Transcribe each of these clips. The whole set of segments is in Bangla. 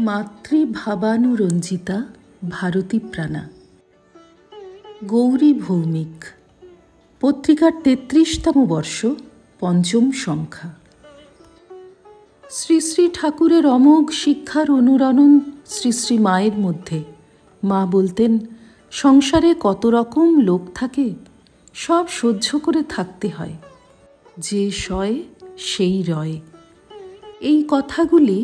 মাতৃভাবানুরঞ্জিতা ভারতী প্রাণা। গৌরী ভৌমিক। পত্রিকার ৩৩তম বর্ষ, পঞ্চম সংখ্যা। শ্রী শ্রী ঠাকুরের অমোঘ শিক্ষার অনুরণন শ্রী শ্রী মায়ের মধ্যে। মা বলতেন, সংসারে কত রকম লোক থাকে, সব সহ্য করে থাকতে হয়, যে সয় সেই রয়। এই কথাগুলি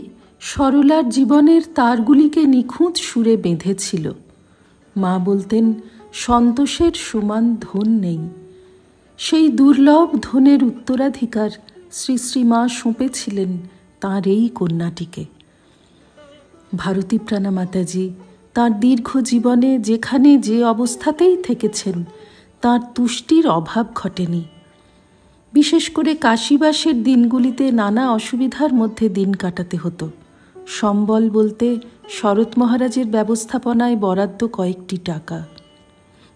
সরলার জীবনের তারগুলিকে নিখুঁত সুরে বেঁধেছিল। মা বলতেন, সন্তোষের সমান ধন নেই। সেই দুর্লভ ধনের উত্তরাধিকার শ্রী শ্রী মা সঁপেছিলেন তাঁর এই কন্যাটিকে। ভারতী প্রাণা মাতাজি তাঁর দীর্ঘ জীবনে যেখানে যে অবস্থাতেই থেকেছেন, তাঁর তুষ্টির অভাব ঘটেনি। বিশেষ করে কাশীবাসের দিনগুলিতে নানা অসুবিধার মধ্যে দিন কাটাতে হতো। সম্বল বলতে শরৎ মহারাজের ব্যবস্থাপনায় বরাদ্দ কয়েকটি টাকা।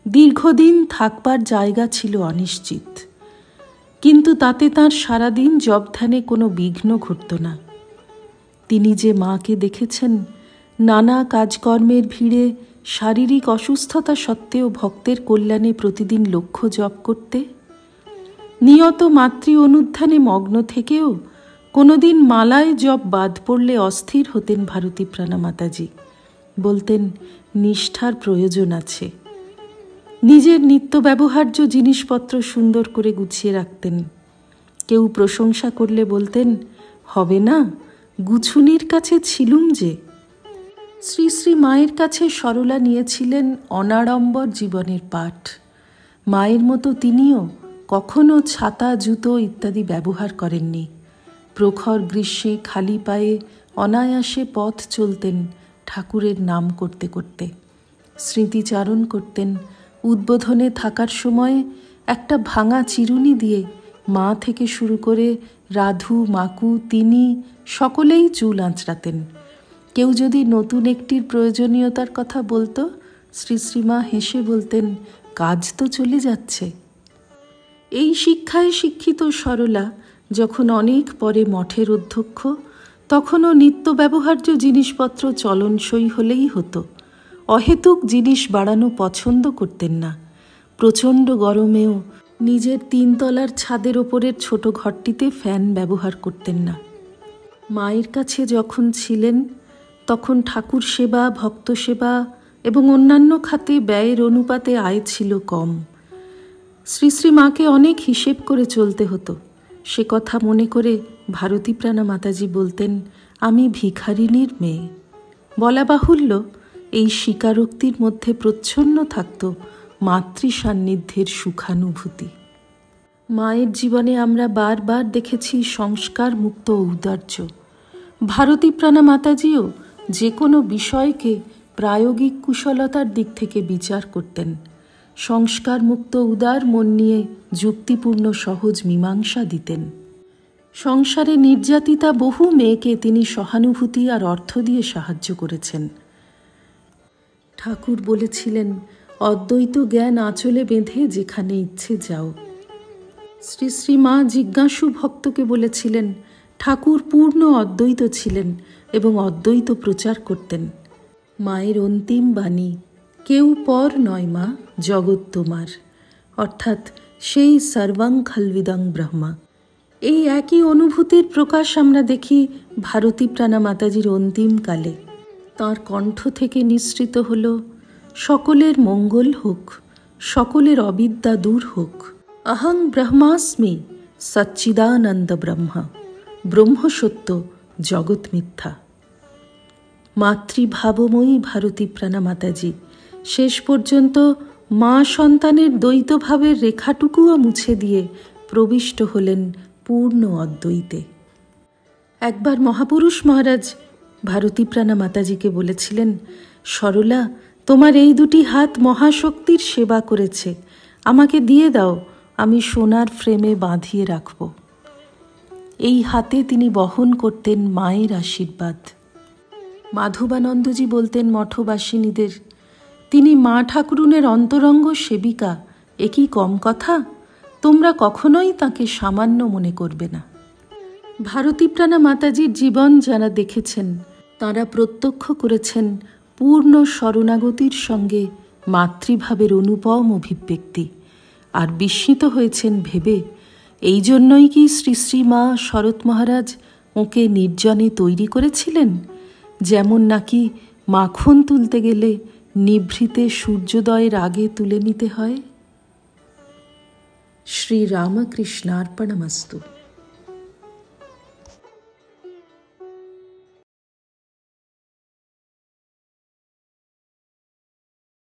দীর্ঘদিন থাকবার জায়গা ছিল অনিশ্চিত, কিন্তু তাতে তাঁর সারাদিন জপধ্যানে কোনো বিঘ্ন ঘটত না। তিনি যে মাকে দেখেছেন নানা কাজকর্মের ভিড়ে শারীরিক অসুস্থতা সত্ত্বেও ভক্তের কল্যাণে প্রতিদিন লক্ষ্য জপ করতে, নিয়ত মাতৃ অনুধ্যানে মগ্ন থেকেও কোনোদিন মালায় জপ বাদ পড়লে অস্থির হতেন ভারতী প্রাণা মাতাজি। বলতেন, নিষ্ঠার প্রয়োজন আছে। নিজের নিত্য ব্যবহার্য জিনিসপত্র সুন্দর করে গুছিয়ে রাখতেন। কেউ প্রশংসা করলে বলতেন, হবে না, গুছুনির কাছে ছিলুম যে। শ্রী শ্রী মায়ের কাছে সরলা নিয়েছিলেন অনাড়ম্বর জীবনের পাঠ। মায়ের মতো তিনিও কখনো ছাতা, জুতো ইত্যাদি ব্যবহার করেননি। প্রখর গ্রীষ্মে খালি পায়ে অনায়াসে পথ চলতেন ঠাকুরের নাম করতে করতে। স্মৃতিচারণ করতেন। উদ্বোধনে থাকার সময় একটা ভাঙা চিরুনি দিয়ে মা থেকে শুরু করে রাধু, মাকু, তিনি সকলেই চুল আঁচড়াতেন। কেউ যদি নতুন একটির প্রয়োজনীয়তার কথা বলতো, শ্রী শ্রীমা হেসে বলতেন, কাজ তো চলে যাচ্ছে। এই শিক্ষায় শিক্ষিত সরলা যখন অনেক পরে মঠের অধ্যক্ষ, তখনও নিত্য ব্যবহার্য জিনিসপত্র চলনসই হলেই হতো। অহেতুক জিনিস বাড়ানো পছন্দ করতেন না। প্রচণ্ড গরমেও নিজের ৩ তলার ছাদের ওপরের ছোট ঘরটিতে ফ্যান ব্যবহার করতেন না। মায়ের কাছে যখন ছিলেন, তখন ঠাকুর সেবা, ভক্ত সেবা এবং অন্যান্য খাতে ব্যয়ের অনুপাতে আয় ছিল কম। শ্রী শ্রী মাকে অনেক হিসেব করে চলতে হতো। সে কথা মনে করে ভারতী প্রাণা মাতাজি বলতেন, আমি ভিখারিনীর মেয়ে। বলা বাহুল্য, এই স্বীকারোক্তির মধ্যে প্রচ্ছন্ন থাকত মাতৃ সান্নিধ্যের সুখানুভূতি। মায়ের জীবনে আমরা বারবার দেখেছি সংস্কার মুক্ত ঔদার্য। ভারতী প্রাণা মাতাজিও যে কোনো বিষয়কে প্রায়োগিক কুশলতার দিক থেকে বিচার করতেন। সংস্কার মুক্ত উদার মন নিয়ে যুক্তিপূর্ণ সহজ মীমাংসা দিতেন। সংসারে নির্যাতিতা বহু মেয়েকে তিনি সহানুভূতি আর অর্থ দিয়ে সাহায্য করেছেন। ঠাকুর বলেছিলেন, অদ্বৈত জ্ঞান আঁচলে বেঁধে যেখানে ইচ্ছে যাও। শ্রী শ্রী মা জিজ্ঞাসু ভক্তকে বলেছিলেন, ঠাকুর পূর্ণ অদ্বৈত ছিলেন এবং অদ্বৈত প্রচার করতেন। মায়ের অন্তিম বাণী, কেউ পর নয় মা, জগৎ তোমার, অর্থাৎ সেই সর্বং খলবিদং ব্রহ্মা। এই একই অনুভূতির প্রকাশ আমরা দেখি ভারতী প্রাণা মাতাজির অন্তিম কালে। তাঁর কণ্ঠ থেকে নিঃসৃত হল, সকলের মঙ্গল হোক, সকলের অবিদ্যা দূর হোক। অহং ব্রহ্মাস্মি সচ্চিদানন্দ ব্রহ্মা, ব্রহ্ম সত্য, জগৎ মিথ্যা। মাতৃভাবময়ী ভারতী প্রাণা মাতাজি শেষ পর্যন্ত মা সন্তানের দ্বৈতভাবের রেখাটুকুও মুছে দিয়ে প্রবিষ্ট হলেন পূর্ণ অদ্বৈতে। একবার মহাপুরুষ মহারাজ ভারতী প্রাণা মাতাজিকে বলেছিলেন, সরলা, তোমার এই 2টি হাত মহাশক্তির সেবা করেছে, আমাকে দিয়ে দাও, আমি সোনার ফ্রেমে বাঁধিয়ে রাখব। এই হাতে তিনি বহন করতেন মায়ের আশীর্বাদ। মাধবানন্দজি বলতেন মঠবাসিনীদের, তিনি মা ঠাকুরুনের অন্তরঙ্গ সেবিকা, এ কি কম কথা? তোমরা কখনোই তাকে সামান্য মনে করবে না। ভারতীপ্রাণা মাতাজির জীবন যারা দেখেছেন তাঁরা প্রত্যক্ষ করেছেন পূর্ণ শরণাগতির সঙ্গে মাতৃভাবের অনুপম অভিব্যক্তি, আর বিস্মিত হয়েছেন ভেবে এই জন্যই কি শ্রী শ্রী মা শরৎ মহারাজ ওকে নির্জনে তৈরি করেছিলেন, যেমন নাকি মাখন তুলতে গেলে নিভৃতে সূর্যোদয়ের আগে তুলে নিতে হয়। শ্রী রামকৃষ্ণার্পণমস্তু।